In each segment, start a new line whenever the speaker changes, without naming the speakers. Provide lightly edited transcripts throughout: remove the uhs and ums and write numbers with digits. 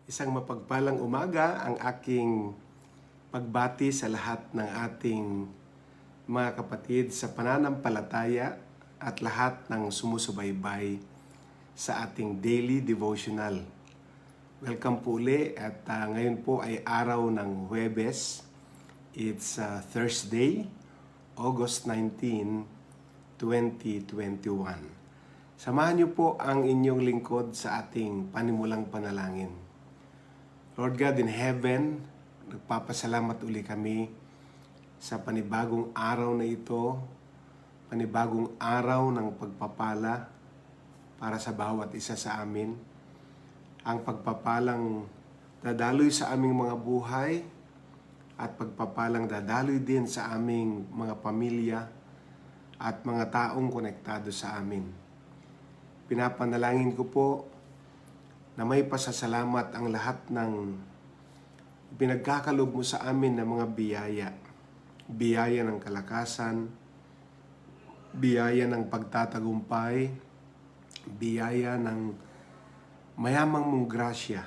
Isang mapagpalang umaga ang aking pagbati sa lahat ng ating mga kapatid sa pananampalataya at lahat ng sumusubaybay sa ating daily devotional. Welcome po uli at ngayon po ay araw ng Huwebes. It's Thursday, August 19, 2021. Samahan niyo po ang inyong lingkod sa ating panimulang panalangin. Lord God in heaven, nagpapasalamat uli kami sa panibagong araw na ito, panibagong araw ng pagpapala para sa bawat isa sa amin. Ang pagpapalang dadaloy sa aming mga buhay at pagpapalang dadaloy din sa aming mga pamilya at mga taong konektado sa amin. Pinapanalangin ko po na may pasasalamat ang lahat ng pinagkakalob mo sa amin ng mga biyaya. Biyaya ng kalakasan, biyaya ng pagtatagumpay, biyaya ng mayamang mong grasya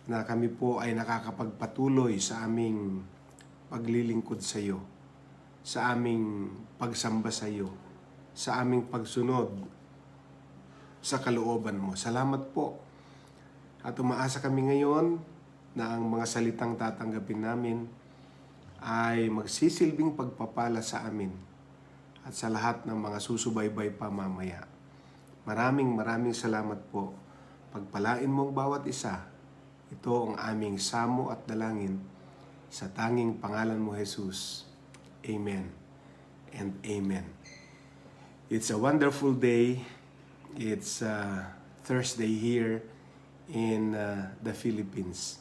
na kami po ay nakakapagpatuloy sa aming paglilingkod sa iyo, sa aming pagsamba sa iyo, sa aming pagsunod sa kalooban mo. Salamat po. At umaasa kami ngayon na ang mga salitang tatanggapin namin ay magsisilbing pagpapala sa amin at sa lahat ng mga susubaybay pa mamaya. Maraming salamat po. Pagpalain mo ang bawat isa. Ito ang aming samo at dalangin sa tanging pangalan mo, Jesus. Amen and amen. It's a wonderful day. It's Thursday here in the Philippines.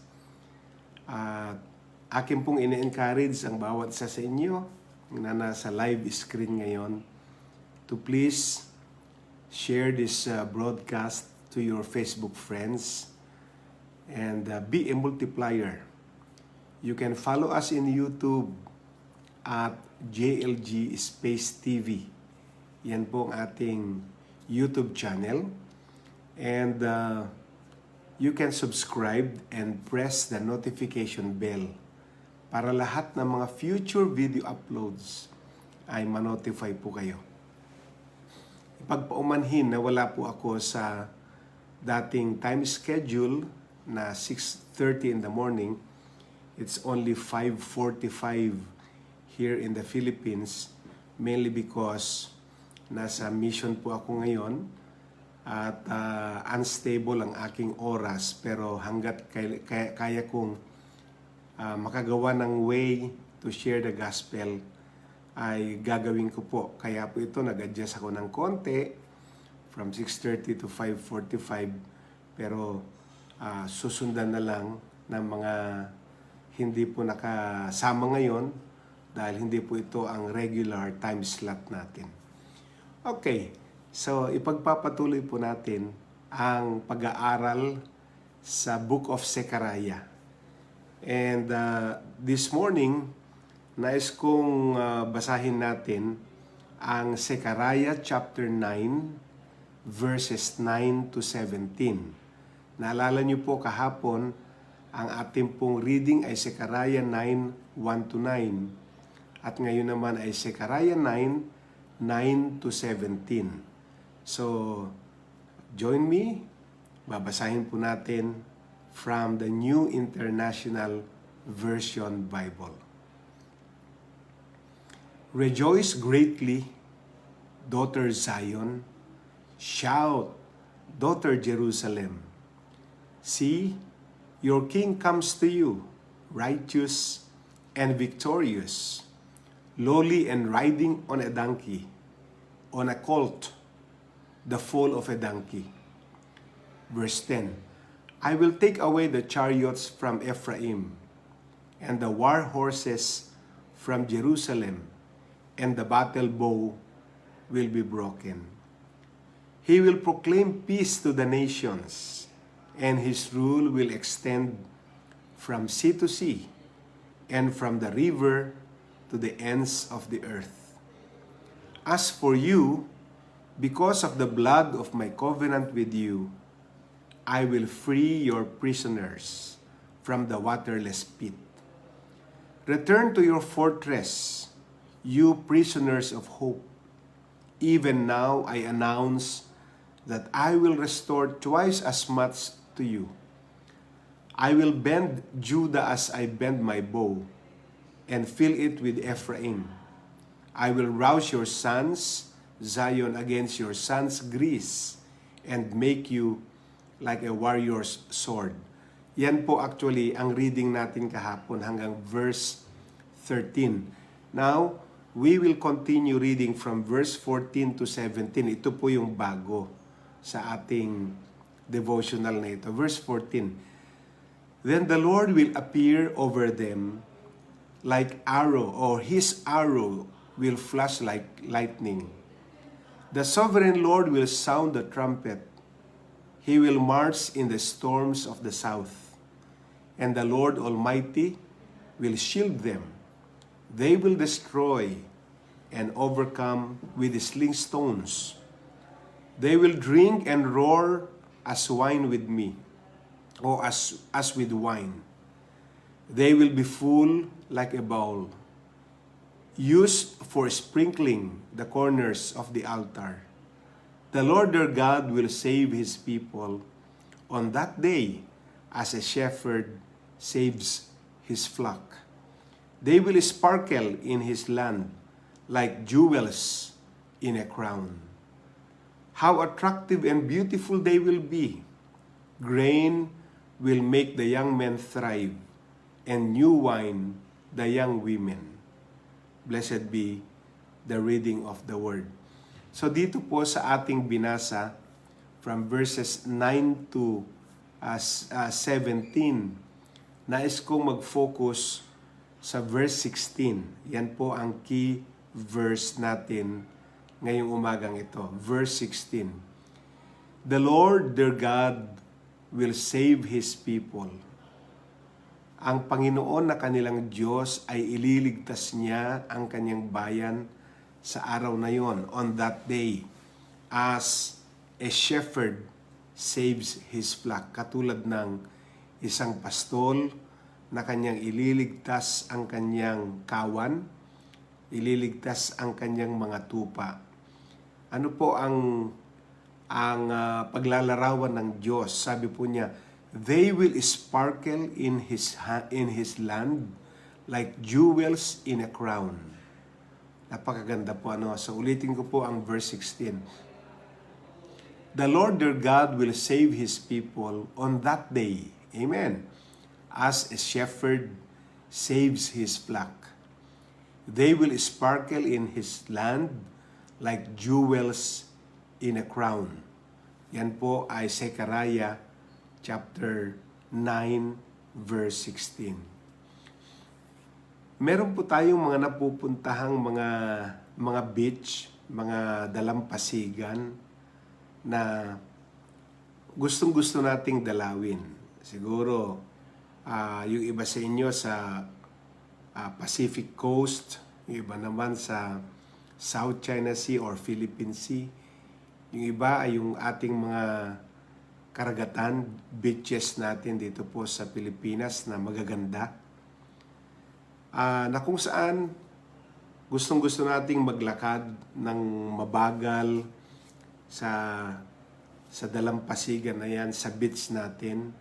Akin pong ine-encourage ang bawat isa sa inyo na nasa live screen ngayon to please share this broadcast to your Facebook friends and be a multiplier. You can follow us in YouTube at JLG Space TV. Yan po ang ating YouTube channel. And you can subscribe and press the notification bell para lahat ng mga future video uploads ay ma-notify po kayo. Ipagpaumanhin na wala po ako sa dating time schedule na 6:30 in the morning. It's only 5:45 here in the Philippines, mainly because nasa mission po ako ngayon at unstable ang aking oras, pero hanggat kaya kong makagawa ng way to share the gospel ay gagawin ko po. Kaya po ito nag-adjust ako ng konti from 6:30 to 5:45, pero susundan na lang ng mga hindi po nakasama ngayon dahil hindi po ito ang regular time slot natin. Okay. So, ipagpapatuloy po natin ang pag-aaral sa Book of Zechariah. And this morning, nais kong basahin natin ang Zechariah chapter 9, verses 9 to 17. Naalala niyo po kahapon, ang ating pong reading ay Zechariah 9, 1 to 9. At ngayon naman ay Zechariah 9, 9 to 17. So, join me. Babasahin po natin from the New International Version Bible. Rejoice greatly, daughter Zion. Shout, daughter Jerusalem. See, your king comes to you, righteous and victorious, lowly and riding on a donkey, on a colt, the foal of a donkey. Verse 10, I will take away the chariots from Ephraim, and the war horses from Jerusalem, and the battle bow will be broken. He will proclaim peace to the nations, and his rule will extend from sea to sea, and from the river to the ends of the earth. As for you, because of the blood of my covenant with you, I will free your prisoners from the waterless pit. Return to your fortress, you prisoners of hope. Even now I announce that I will restore twice as much to you. I will bend Judah as I bend my bow, and fill it with Ephraim. I will rouse your sons, Zion, against your sons, Greece, and make you like a warrior's sword. Yan po actually ang reading natin kahapon hanggang verse 13. Now, we will continue reading from verse 14 to 17. Ito po yung bago sa ating devotional na ito. Verse 14. Then the Lord will appear over them like arrow, or his arrow will flash like lightning. The sovereign Lord will sound the trumpet. He will march in the storms of the south, and the Lord Almighty will shield them. They will destroy and overcome with sling stones. They will drink and roar as wine with me, or as with wine. They will be full like a bowl, used for sprinkling the corners of the altar. The Lord their God will save his people on that day as a shepherd saves his flock. They will sparkle in his land like jewels in a crown. How attractive and beautiful they will be. Grain will make the young men thrive, and new wine the young women. Blessed be the reading of the word. So dito po sa ating binasa from verses 9 to 17, nais kong mag-focus sa verse 16. Yan po ang key verse natin ngayong umagang ito. Verse 16. The Lord their God will save his people. Ang Panginoon na kanilang Diyos ay ililigtas niya ang kanyang bayan sa araw na yon, on that day, as a shepherd saves his flock. Katulad ng isang pastol na kanyang ililigtas ang kanyang kawan, ililigtas ang kanyang mga tupa. Ano po ang paglalarawan ng Diyos? Sabi po niya, they will sparkle in his land like jewels in a crown. Napakaganda po So ulitin ko po ang verse 16. The Lord their God will save his people on that day. Amen. As a shepherd saves his flock. They will sparkle in his land like jewels in a crown. Yan po ay Zechariah chapter 9 verse 16. Meron po tayong mga napupuntahang mga beach, mga dalampasigan na gustong-gusto nating dalawin. Siguro yung iba sa inyo sa Pacific Coast, yung iba naman sa South China Sea or Philippine Sea. Yung iba ay yung ating mga karagatan, beaches natin dito po sa Pilipinas na magaganda. Na kung saan gustong-gusto nating maglakad ng mabagal sa dalampasigan na yan, sa beach natin,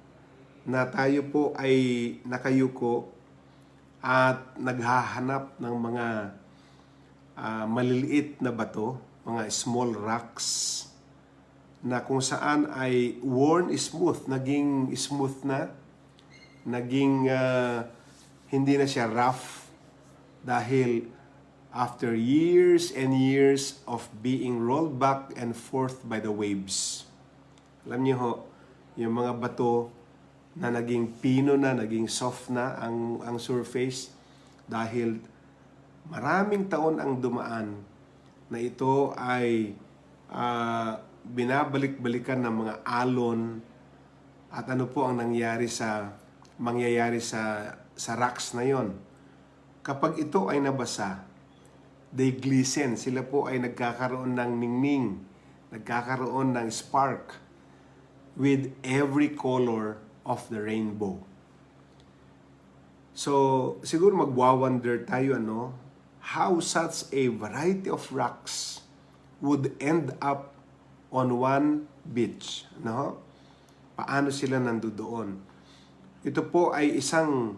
na tayo po ay nakayuko at naghahanap ng mga maliliit na bato, mga small rocks, na kung saan ay worn smooth, naging smooth na, naging hindi na siya rough dahil after years and years of being rolled back and forth by the waves. Alam niyo ho, yung mga bato na naging pino na, naging soft na ang surface dahil maraming taon ang dumaan na ito ay binabalik-balikan ng mga alon at ano po ang mangyayari sa rocks na yon. Kapag ito ay nabasa, they glisten. Sila po ay nagkakaroon ng ningning, nagkakaroon ng spark. with every color of the rainbow. So, siguro magwa-wonder tayo, how such a variety of rocks would end up on one beach, no? Paano sila nandoon? Ito po ay isang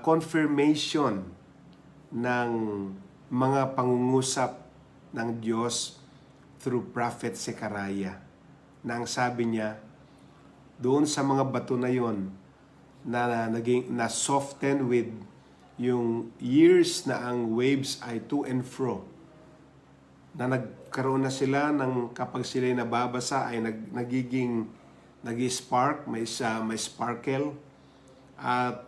confirmation ng mga pangungusap ng Diyos through Prophet Zechariah, na ang sabi niya, doon sa mga bato na yon na soften with yung years na ang waves ay to and fro, na nagkaroon na sila ng kapag sila nababasa ay nag-spark, may sparkle, at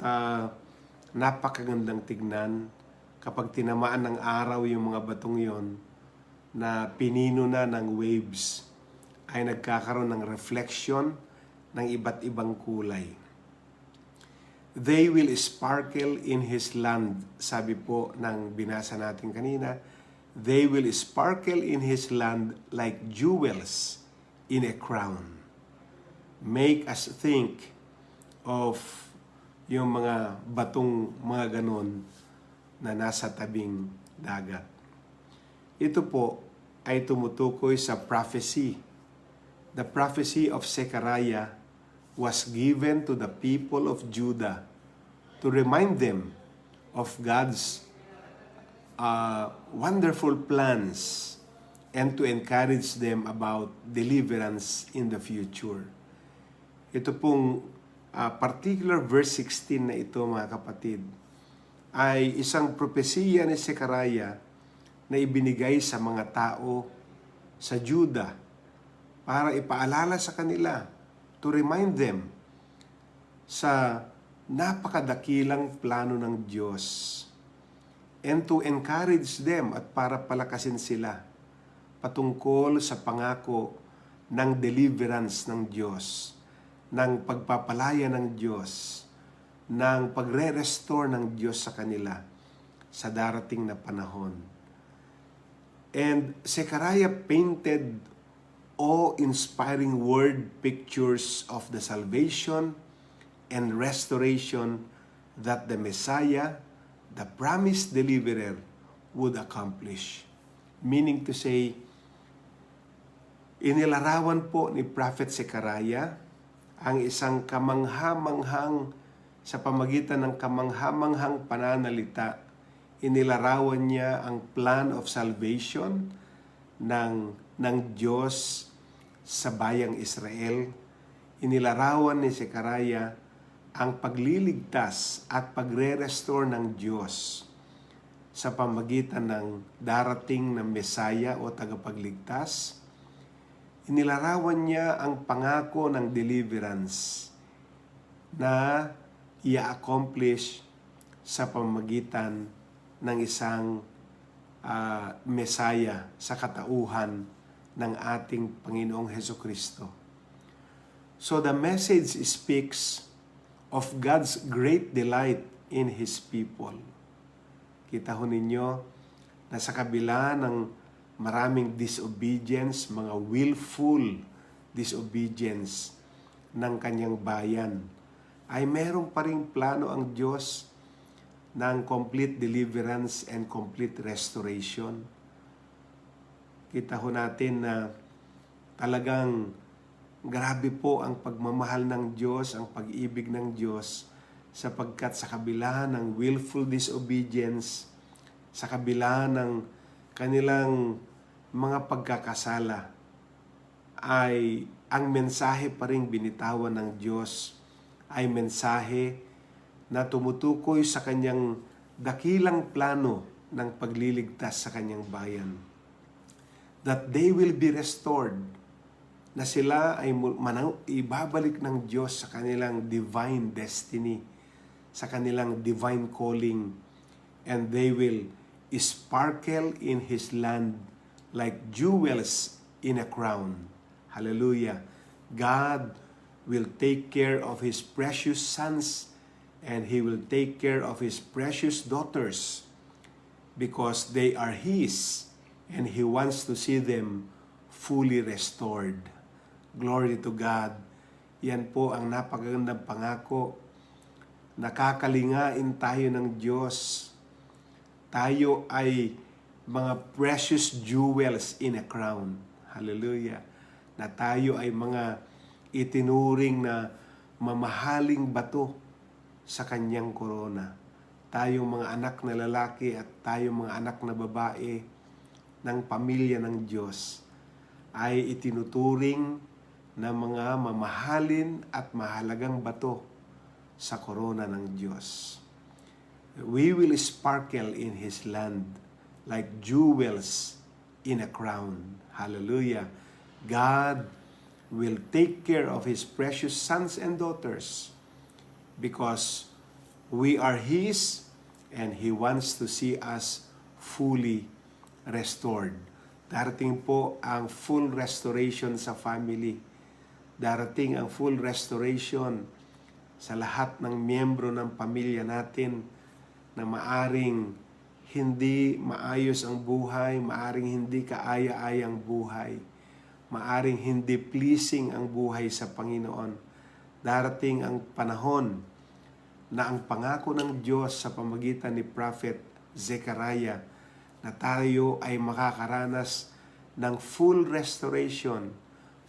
napakagandang tignan kapag tinamaan ng araw yung mga batong yon na pinino na ng waves, ay nagkakaroon ng reflection ng iba't ibang kulay. They will sparkle in His land, sabi po ng binasa natin kanina. They will sparkle in His land like jewels in a crown. Make us think of yung mga batong mga ganon na nasa tabing dagat. Ito po ay tumutukoy sa prophecy. The prophecy of Zechariah was given to the people of Judah to remind them of God's wonderful plans and to encourage them about deliverance in the future. Ito pong particular verse 16 na ito, mga kapatid, ay isang propesiya ni Zechariah na ibinigay sa mga tao sa Judah para ipaalala sa kanila, to remind them sa napakadakilang plano ng Diyos, and to encourage them at para palakasin sila patungkol sa pangako ng deliverance ng Diyos, ng pagpapalaya ng Diyos, ng pagre-restore ng Diyos sa kanila sa darating na panahon. And Zechariah painted awe-inspiring word pictures of the salvation and restoration that the Messiah, the promised deliverer, would accomplish. Meaning to say, inilarawan po ni Prophet Zechariah ang isang kamangha-manghang, sa pamagitan ng kamangha-manghang pananalita, inilarawan niya ang plan of salvation ng Diyos sa bayang Israel. Inilarawan ni Zechariah ang pagliligtas at pagre-restore ng Diyos sa pamagitan ng darating na Mesaya o tagapagligtas. Inilarawan niya ang pangako ng deliverance na i-accomplish sa pamagitan ng isang Mesaya sa katauhan ng ating Panginoong Hesukristo. So the message speaks of God's great delight in His people. Kita ho ninyo na sa kabila ng maraming disobedience, mga willful disobedience ng kanyang bayan, ay meron pa ring plano ang Diyos ng complete deliverance and complete restoration. Kita ho natin na talagang grabe po ang pagmamahal ng Diyos, ang pag-ibig ng Diyos, sapagkat sa kabila ng willful disobedience, sa kabila ng kanilang mga pagkakasala, ay ang mensahe pa ring binitawan ng Diyos ay mensahe na tumutukoy sa kanyang dakilang plano ng pagliligtas sa kanyang bayan. That they will be restored, na sila ay ibabalik ng Diyos sa kanilang divine destiny, sa kanilang divine calling, and they will sparkle in His land like jewels in a crown. Hallelujah. God will take care of His precious sons and He will take care of His precious daughters because they are His and He wants to see them fully restored. Glory to God. Yan po ang napakagandang pangako. Nakakalingain tayo ng Diyos. Tayo ay mga precious jewels in a crown. Hallelujah. Na tayo ay mga itinuring na mamahaling bato sa kanyang korona. Tayong mga anak na lalaki at tayong mga anak na babae ng pamilya ng Diyos ay itinuturing na mga mamahalin at mahalagang bato sa korona ng Diyos. We will sparkle in His land like jewels in a crown. Hallelujah. God will take care of His precious sons and daughters because we are His and He wants to see us fully restored. Darating po ang full restoration sa family. Darating ang full restoration sa lahat ng miyembro ng pamilya natin na maaring hindi maayos ang buhay, maaring hindi kaaya-ayang buhay, maaring hindi pleasing ang buhay sa Panginoon. Darating ang panahon na ang pangako ng Diyos sa pamagitan ni Prophet Zechariah na tayo ay makakaranas ng full restoration,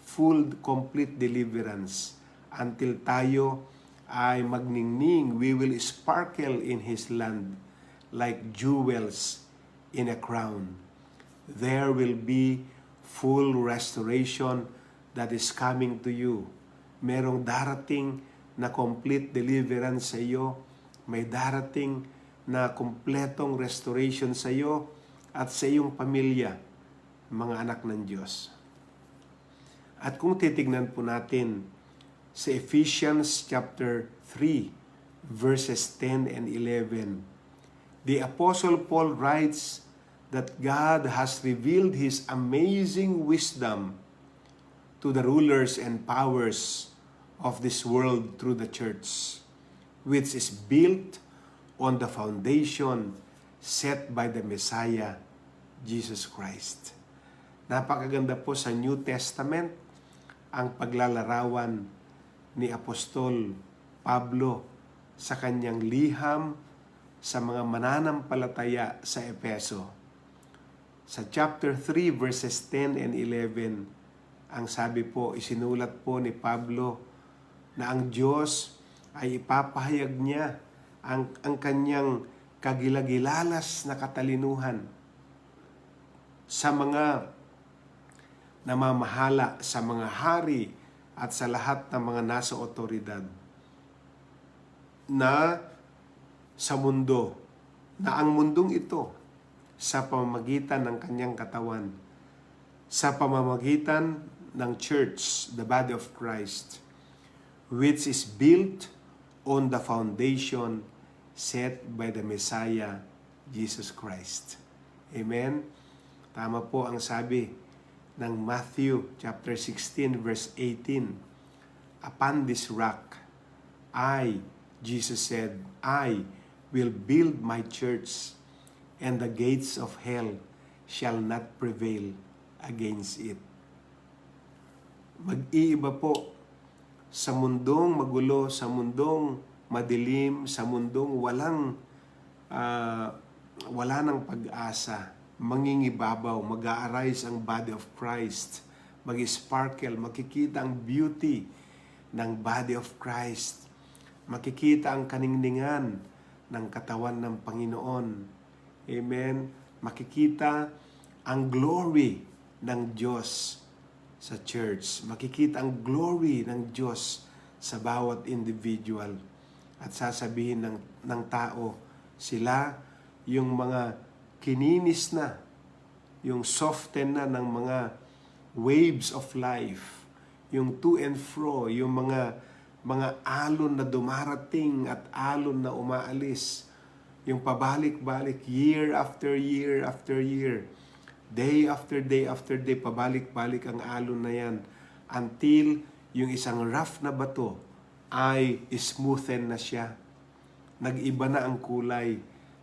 full complete deliverance until tayo ay magningning. We will sparkle in His land like jewels in a crown. There will be full restoration that is coming to you. Merong darating na complete deliverance sa iyo. May darating na kumpletong restoration sa iyo at sa iyong pamilya, mga anak ng Diyos. At kung titignan po natin sa Ephesians chapter 3, verses 10 and 11, the Apostle Paul writes that God has revealed His amazing wisdom to the rulers and powers of this world through the church, which is built on the foundation set by the Messiah, Jesus Christ. Napakaganda po sa New Testament ang paglalarawan ni Apostol Pablo sa kanyang liham sa mga mananampalataya sa Efeso. Sa chapter 3 verses 10 and 11, ang sabi po, isinulat po ni Pablo na ang Diyos ay ipapahayag niya ang kanyang kagilagilalas na katalinuhan sa mga namamahala, sa mga hari at sa lahat ng mga nasa otoridad na sa mundo, na ang mundong ito sa pamamagitan ng kanyang katawan, sa pamamagitan ng church, the body of Christ, which is built on the foundation set by the Messiah, Jesus Christ. Amen? Tama po ang sabi ng Matthew chapter 16 verse 18. Upon this rock, Jesus said, I will build my church, and the gates of hell shall not prevail against it. Mag-iiba po sa mundong magulo, sa mundong madilim, sa mundong wala ng pag-asa. Mangingibabaw, mag-a-arise ang body of Christ, mag-sparkle, makikita ang beauty ng body of Christ, makikita ang kaningningan ng katawan ng Panginoon. Amen? Makikita ang glory ng Diyos sa church, makikita ang glory ng Diyos sa bawat individual. At sasabihin ng tao, sila yung mga kininis na, yung soften na ng mga waves of life, yung to and fro, yung mga alon na dumarating at alon na umaalis, yung pabalik-balik year after year after year, day after day after day, pabalik-balik ang alon na yan until yung isang rough na bato ay smoothen na siya. Nag-iba na ang kulay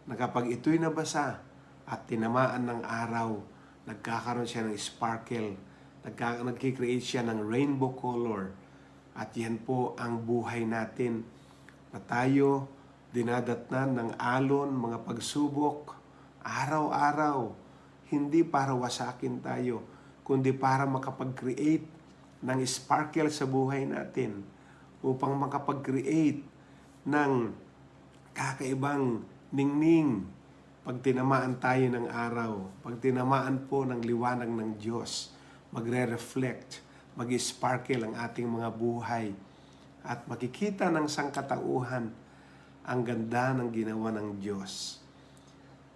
na kapag ito'y nabasa at tinamaan ng araw, nagkakaroon siya ng sparkle, Nagkikreate siya ng rainbow color. At yan po ang buhay natin. Na tayo dinadatnan ng alon, mga pagsubok, araw-araw. Hindi para wasakin tayo, kundi para makapag-create ng sparkle sa buhay natin. Upang makapag-create ng kakaibang ningning pag tinamaan tayo ng araw, pag tinamaan po ng liwanag ng Diyos, magre-reflect, mag-sparkle ang ating mga buhay at makikita ng sangkatauhan ang ganda ng ginawa ng Diyos.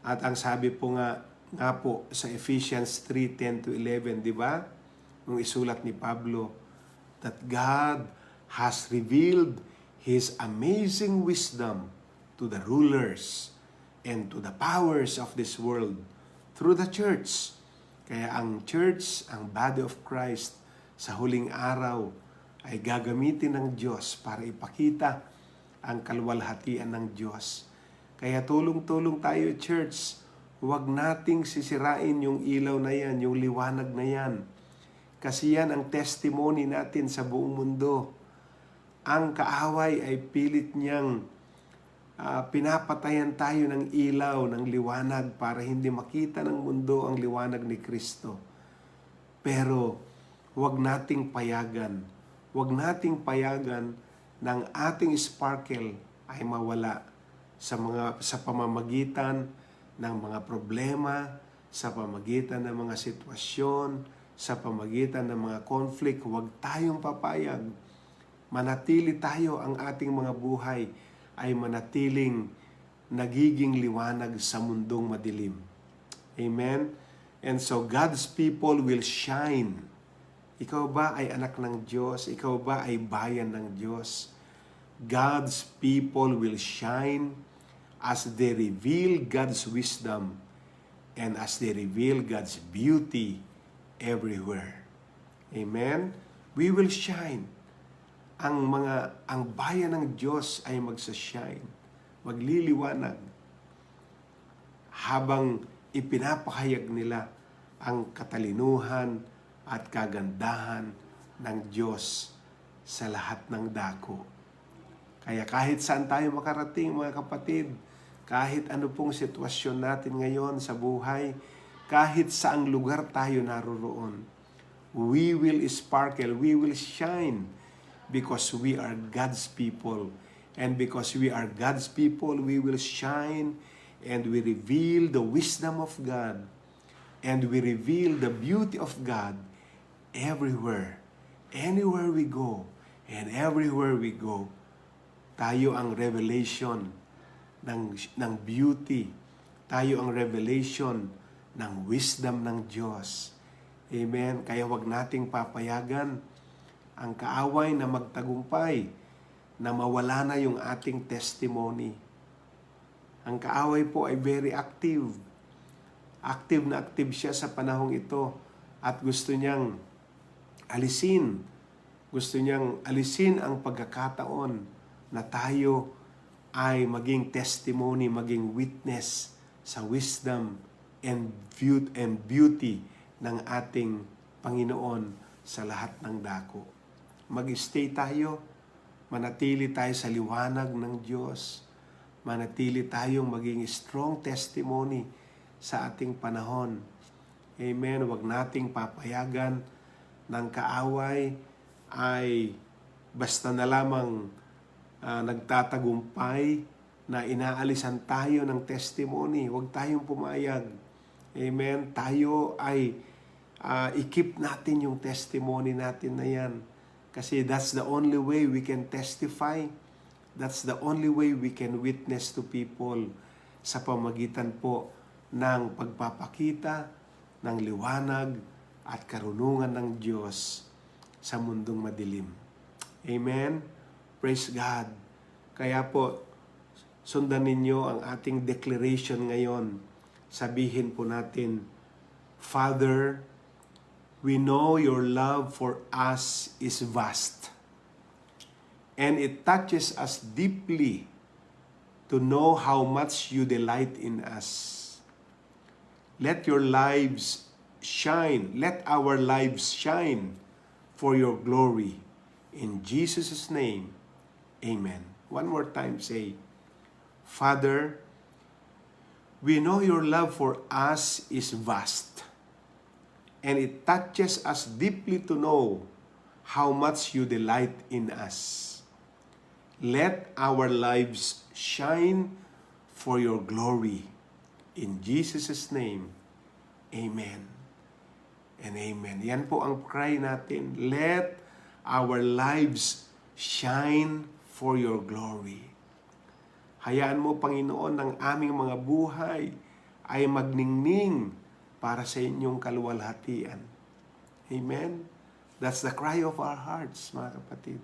At ang sabi po nga po sa Ephesians 3:10-11, di ba? Nung isulat ni Pablo, that God has revealed His amazing wisdom to the rulers and to the powers of this world through the church. Kaya ang church, ang body of Christ, sa huling araw ay gagamitin ng Diyos para ipakita ang kaluwalhatian ng Diyos. Kaya tulong-tulong tayo, church. Huwag nating sisirain yung ilaw na yan, yung liwanag na yan. Kasi yan ang testimony natin sa buong mundo. Ang kaaway ay pilit niyang pinapatayan tayo ng ilaw, ng liwanag para hindi makita ng mundo ang liwanag ni Kristo. Pero huwag nating payagan ng ating sparkle ay mawala sa pamamagitan ng mga problema, sa pamamagitan ng mga sitwasyon, sa pamamagitan ng mga conflict. Huwag tayong papayag. Manatili tayo, ang ating mga buhay ay manatiling nagiging liwanag sa mundong madilim. Amen? And so God's people will shine. Ikaw ba ay anak ng Diyos? Ikaw ba ay bayan ng Diyos? God's people will shine as they reveal God's wisdom and as they reveal God's beauty everywhere. Amen? We will shine. Ang bayan ng Diyos ay magsashine, magliliwanag habang ipinapahayag nila ang katalinuhan at kagandahan ng Diyos sa lahat ng dako. Kaya kahit saan tayo makarating, mga kapatid, kahit ano pong sitwasyon natin ngayon sa buhay, kahit saang lugar tayo naroroon, we will sparkle, we will shine, because we are God's people. And because we are God's people, we will shine and we reveal the wisdom of God and we reveal the beauty of God everywhere. Anywhere we go and everywhere we go, tayo ang revelation ng beauty. Tayo ang revelation ng wisdom ng Diyos. Amen? Kaya wag nating papayagan ang kaaway na magtagumpay, na mawala na yung ating testimony. Ang kaaway po ay very active. Active na active siya sa panahong ito at gusto niyang alisin ang pagkakataon na tayo ay maging testimony, maging witness sa wisdom and beauty ng ating Panginoon sa lahat ng dako. Mag-stay tayo, manatili tayo sa liwanag ng Diyos, manatili tayong maging strong testimony sa ating panahon. Amen. Huwag nating papayagan ng kaaway ay basta na lamang nagtatagumpay na inaalisan tayo ng testimony. Huwag tayong pumayag. Amen. Tayo ay i-keep natin yung testimony natin na yan. Kasi that's the only way we can testify. That's the only way we can witness to people sa pamagitan po ng pagpapakita ng liwanag at karunungan ng Diyos sa mundong madilim. Amen? Praise God. Kaya po, sundan ninyo ang ating declaration ngayon. Sabihin po natin, Father, we know your love for us is vast, and it touches us deeply to know how much you delight in us. Let your lives shine. Let our lives shine for your glory. In Jesus' name, amen. One more time, say, Father, we know your love for us is vast, and it touches us deeply to know how much you delight in us. Let our lives shine for your glory. In Jesus' name, amen and amen. Yan po ang cry natin. Let our lives shine for your glory. Hayaan mo, Panginoon, ng aming mga buhay ay magningning para sa inyong kaluwalhatian. Amen? That's the cry of our hearts, mga kapatid.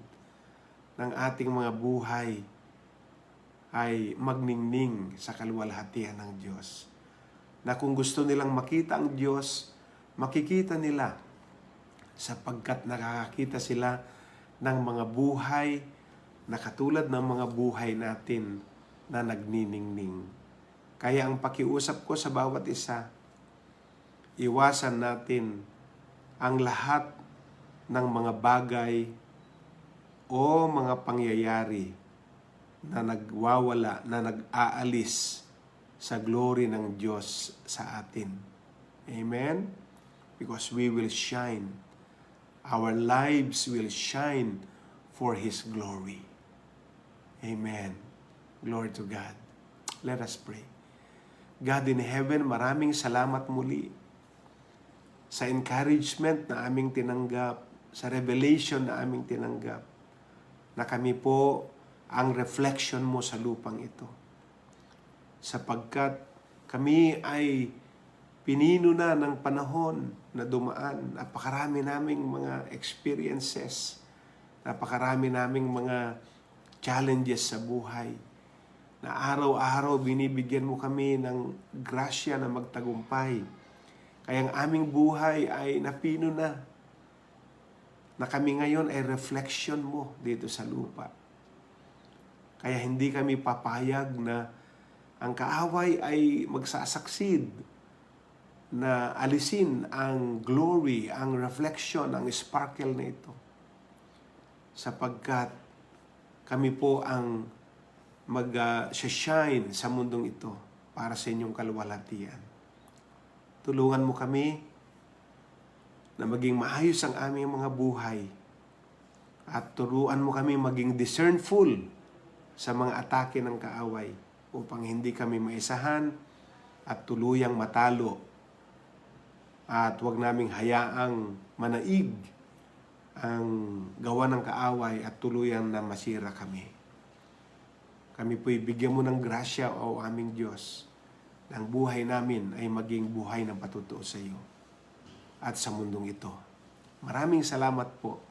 Ng ating mga buhay ay magningning sa kaluwalhatian ng Diyos. Na kung gusto nilang makita ang Diyos, makikita nila sapagkat nakakakita sila ng mga buhay na katulad ng mga buhay natin na nagniningning. Kaya ang pakiusap ko sa bawat isa, iwasan natin ang lahat ng mga bagay o mga pangyayari na nagwawala, na nag-aalis sa glory ng Diyos sa atin. Amen? Because we will shine. Our lives will shine for His glory. Amen. Glory to God. Let us pray. God in heaven, maraming salamat muli sa encouragement na aming tinanggap, sa revelation na aming tinanggap, na kami po ang reflection mo sa lupang ito. Sapagkat kami ay pinino na ng panahon na dumaan. Napakarami naming mga experiences, napakarami naming mga challenges sa buhay, na araw-araw binibigyan mo kami ng grasya na magtagumpay. Kaya ang aming buhay ay napino na kami ngayon ay reflection mo dito sa lupa. Kaya hindi kami papayag na ang kaaway ay magsasaksid na alisin ang glory, ang reflection, ang sparkle na ito. Sapagkat kami po ang mag-shine sa mundong ito para sa inyong kaluwalhatian. Tulungan mo kami na maging maayos ang aming mga buhay at turuan mo kami maging discernful sa mga atake ng kaaway upang hindi kami maisahan at tuluyang matalo at huwag naming hayaang manaig ang gawa ng kaaway at tuluyang na masira kami. Kami po'y bigyan mo ng grasya, o aming Diyos, na ang buhay namin ay maging buhay ng patutuo sa iyo at sa mundong ito. Maraming salamat po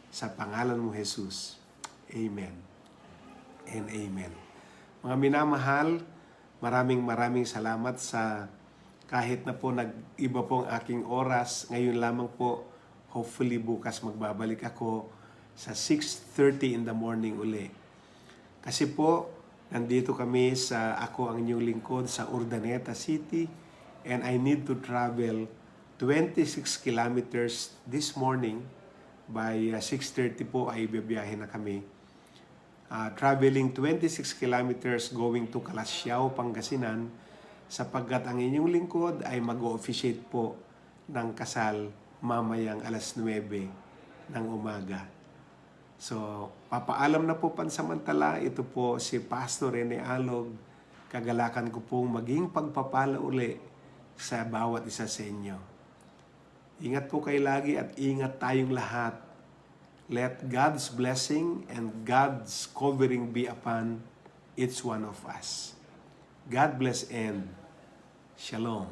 sa pangalan mo, Jesus. Amen and amen. Mga minamahal, maraming salamat sa kahit na po nag-iba po ang aking oras. Ngayon lamang po, hopefully bukas magbabalik ako sa 6:30 in the morning uli. Kasi po, nandito kami ako ang inyong lingkod sa Urdaneta City, and I need to travel 26 kilometers this morning. By 6:30 po ay bibiyahe na kami. Traveling 26 kilometers going to Calasiao, Pangasinan, sapagkat ang inyong lingkod ay mag-o-officiate po ng kasal mamayang 9:00 ng umaga. So, papaalam na po pansamantala. Ito po si Pastor Rene Alog. Kagalakan ko pong maging pagpapala uli sa bawat isa sa inyo. Ingat po kayo lagi at ingat tayong lahat. Let God's blessing and God's covering be upon each one of us. God bless and Shalom.